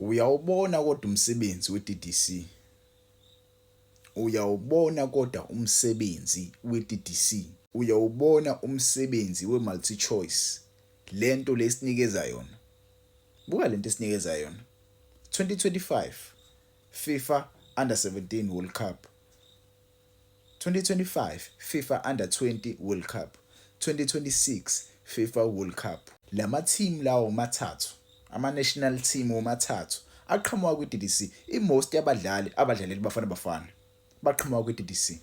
Uyawubona kodwa umsebenzi we-DDC. Uyawubona kodwa umsebenzi we-DDC. Uyawubona umsebenzi we-multi-choice. Lento lesinikeza yona. Buka lento esinikeza yona. 2025 FIFA Under-17 World Cup. 2025 FIFA Under-20 World Cup. 2026 FIFA World Cup. Lama team lawo mathathu, ama-national team womathathu aqhamuka kwi-DDC. I-most abadlaleli Bafana Bafana baqhamuka kwi-DDC.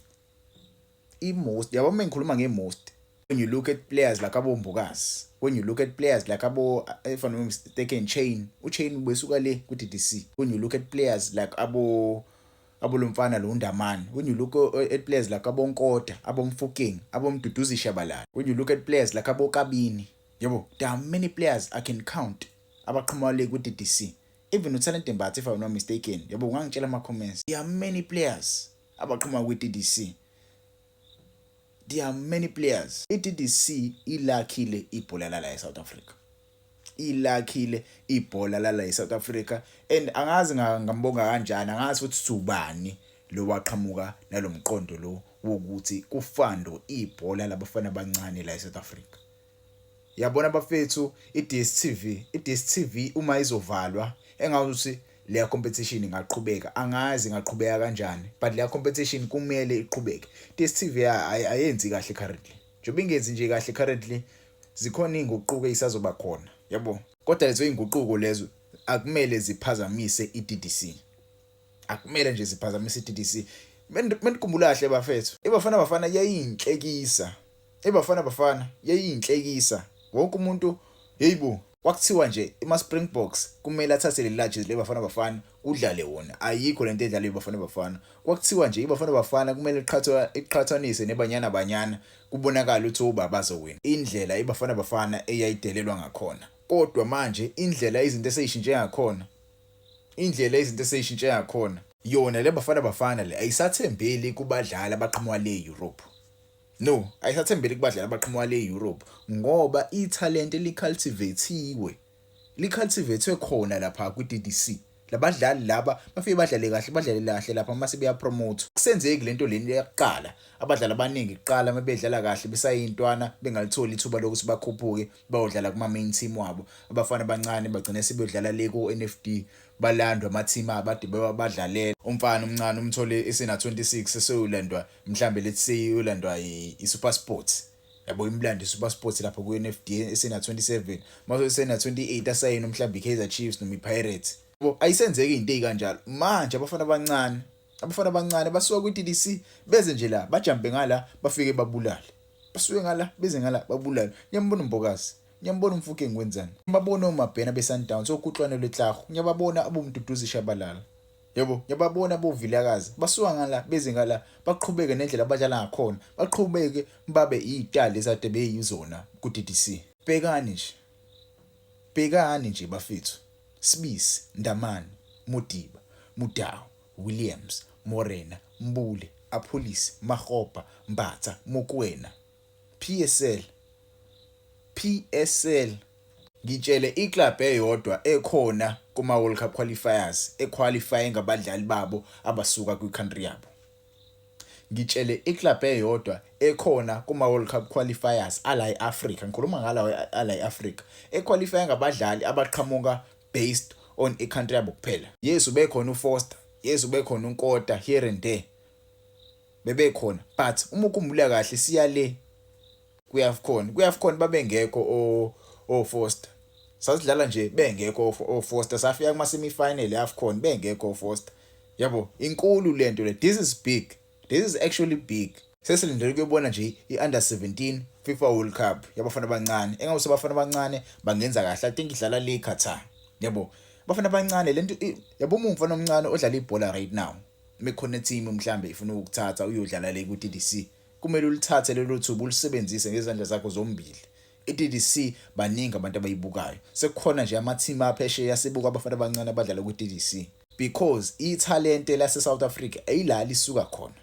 I-most, yabo uma ngikhuluma nge-most, when you look at players like aboMbukazi, when you look at players like if I'm not mistaken, Chain ubesuka le ku-DDC. When you look at players like Lomfana lo Ndamani, when you look at players like aboNkota, aboMfokeng, aboMduduzi Shabalala, when you look at players like aboKabini, yabo, there are many players I can count abaqhamuka le ku-DDC. Even uTalent Mbatha, if I'm not mistaken, yabo ungangitshela ama-comments. There are many players abaqhamuka kwi-DDC. There are many players. I-DDC ilakhile ibhola lala eSouth Africa. Ilakhile ibhola lala eSouth Africa, and angazi ngambonga kanjani, angazi futhi subani lo waqhamuka nalomqondo lo wokuthi kufando ibhola labafana abancane la eSouth Africa. Yabona bafethu, i-DStv uma izovalwa engawuthi leya competition ingaqhubeka, angazi ingaqhubeka kanjani, but leya competition kumele iqhubeke. DStv ayenzi kahle currently. Njobe ingenzi nje kahle currently, zikhona inguquko ezisazoba khona, yabo. Kodwa lezo inguquko lezo akumele ziphazamise i-DDC. Akumele nje ziphazamise i-DDC. Mendikhumbula kahle bafethu, iBafana Bafana yayinhlekisa. iBafana Bafana yayinhlekisa. Wonke umuntu, yeyibo, kwakuthiwa nje ima-Springboks kumele athathe le largest leBafana Bafana udlale wona. Ayikho lento edlala iBafana Bafana. Kwakuthiwa nje iBafana Bafana kumele iqhathanise nebanyana kubonakala ukuthi obaba bazowina. Indlela iBafana Bafana eyayidelelwa ngakhona. Kodwa manje indlela izinto eseyishintshe ngakhona. Yona leBafana Bafana le ayisathembeli kubadlali abaqhamuka le-Europe. No, ayisathembeli kubadlali abaqhamuka le-Europe ngoba ithalente licultivatwe khona lapha kwi-DDC. Labadlali laba bafike badlale kahle lapha mase beyapromote. Kusenzeki lento leni yaqala. Abadlali abaningi kuqala mabedlala kahle besayintwana bengalitholi ithuba lokuthi bakhuphuke bayodlala kuma main team wabo. Abafana abancane bagcina sebedlala le ku NFD, balandwa ama team abade badlalela. Umfana omncane umthole esena 26 esolandwa mhlambe let's say ulandwa iSuper Sports. Yabo imlando iSuper Sports lapha ku NFD esena 27, mase esena 28 asayina mhlambe iKaizer Chiefs noma iPirates. Ayisenzeki into ezikanjalo. Manje abafana abancane basuka kwi-DDC beze nje la bajampe ngala bafike babulale. Basuke ngala beze ngala babulale. Ngiyambona uMbokazi, ngiyambona uMfokeng wenzani. Ngiyabona uMabhena beSundowns okuhlwane lweTlahu. Ngiyababona aboMduduzi Shabalala. Yabo, ngiyababona aboVilakazi. Basuka ngala beze ngala baqhubeke nendlela abadlala ngakhona. Baqhubeke babe izitali ezade beyizona ku-DDC. Bhekani nje bafethu. Sibisi, Ndamani, Modiba, Mudau, Williams, Morena, Mbule, Apolisi, Magopa, Mbatha, Mokoena. PSL. Ngitshele iclub eyodwa ekhona kuma World Cup qualifiers equalify ngabadlali babo abasuka kwi-country yabo. Ngitshele iclub eyodwa ekhona kuma World Cup qualifiers ala eAfrica. Ngikhuluma ngala ala eAfrica. Equalify ngabadlali abaqhamuka based on i-country yabo kuphela. Yes, ubekhona uFoster, yes ubekhona uNkota here and there. Bebekhona, but uma ukhumbula kahle siya le kuyafkhona babengekho oFoster. Sasidlala nje bengekho oFoster, safika kuma semi-final eAfcon bengekho oFoster. Yabo, inkulu lento le. This is big. This is actually big. Sesilindele ukuyobona nje i-Under-17 FIFA World Cup yabafana abancane. Engawuse abafana abancane bangenza kahle. I think idlala le eQatar. Yabo, bafana abancane lento yabo umfana omncane odlala ibhola right now. Mekhona team mhlambe ifuna ukuthatha uyodlala le ku-DDC. Kumele ulithathe lelo thuba ulisebenzise ngezandla zakho zombili. I-DDC baningi abantu abayibukayo. Sekukhona nje ama team aphesheya sibuka abafana abancane abadlala ku-DDC because ithalente lase South Africa ayila lisuka khona.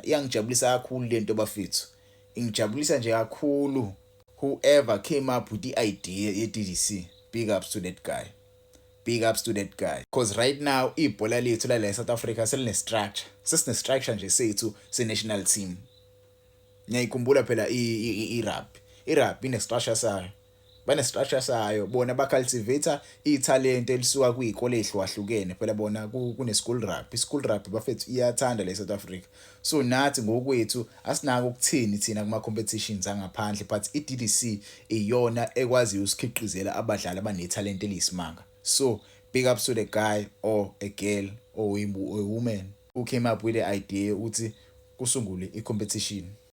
Iyangijabulisa kakhulu lento bafethu. Ingijabulisa nje kakhulu whoever came up with the idea ye-DDC. Big ups to that guy. big ups to that guy, because right now ibhola lethu la South Africa seline-structure, sesine-structure nje sethu se-national team. Ngiyayikhumbula phela i-rugby ine-structure sayo, bane-structure sayo, bona ba-cultivate ithalente elisuka kwiy'kole ey'hlukahlukene. Phela bona kune-school rugby, i-school rugby bafethu iyathanda le South Africa. So nathi ngokwethu asinako ukuthini thina kuma-competitions angaphandle, but i-DDC iyona ekwaziyo usikhiqizela abadlali abanethalente eliyisimanga. So big ups to the guy or a girl or a woman who came up with the idea ukuthi kusungule i-competition.